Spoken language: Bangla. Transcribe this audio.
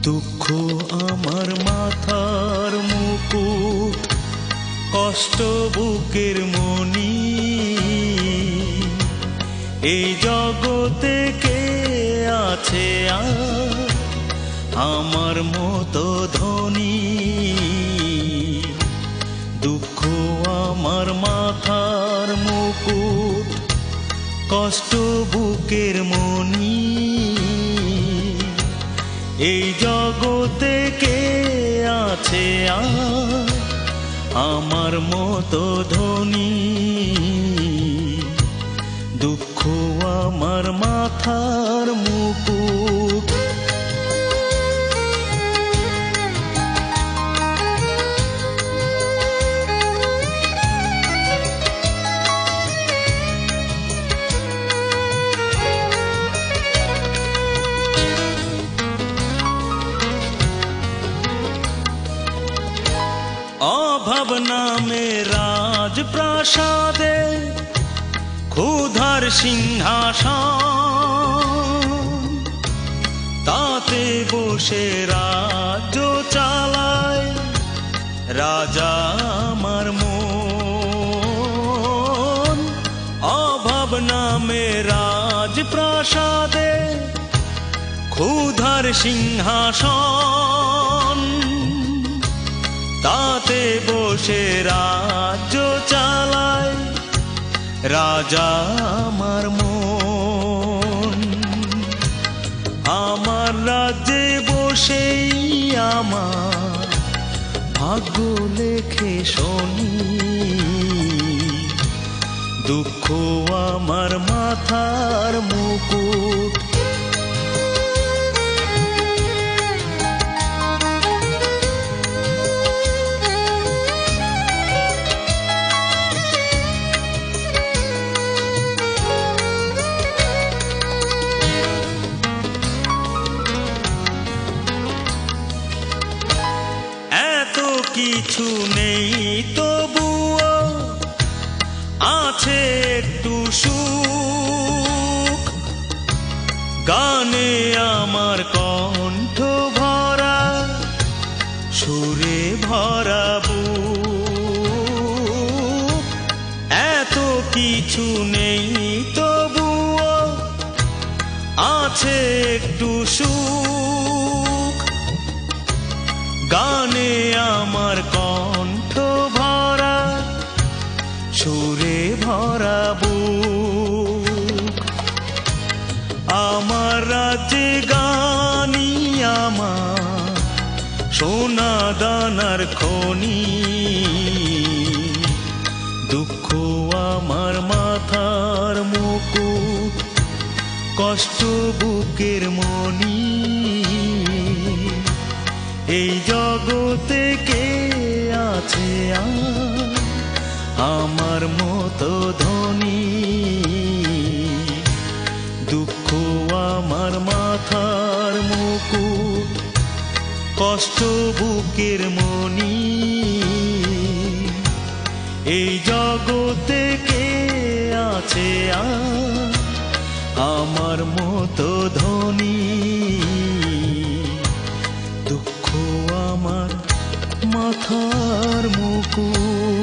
দুঃখ আমার মাথার মুকুট, কষ্ট বুকের মনি, এই জগতে কে আছে আমার মতো ধনী? দুঃখ আমার মাথার মুকুট, কষ্ট বুকের মনি, এই জগতে কে আছে আমার মতো ধনী? দুঃখ আমার মাথার মুকুট। অভাব নামে রাজপ্রাসাদে ক্ষুধার সিংহাসন, তাতে বসে রাজ্য চালায় রাজা আমার মন। অভাব নামে রাজপ্রাসাদে ক্ষুধার সিংহাসন, তাতে বসে রাজ্য চালায় রাজা আমার মন। আমার রাজ্যে বসেই আমার ভাগ্য লেখে শনি। দুঃখ আমার মাথার মুকুট। কিছু নেই তবুও আছে একটু সুখ, গানে আমার কণ্ঠ ভরা, সুরে ভরা বুক। এত কিছু নেই তবুও আছে একটু সুখ, গানে আমার কণ্ঠ ভরা, সুরে ভরা বুক। আমার রাজ্যে গানি আমার সোনা দানার খনি। দুঃখ আমার মাথার মুকুট, কষ্ট বুকের মনি, এই জগতে কে আছে আমার মতো ধনী? দুঃখ আমার মাথার মুকুট, কষ্ট বুকের মনি, এই জগতে কে আছে আমার মতো ধনী? দুঃখ আমার মাথার মুকুট।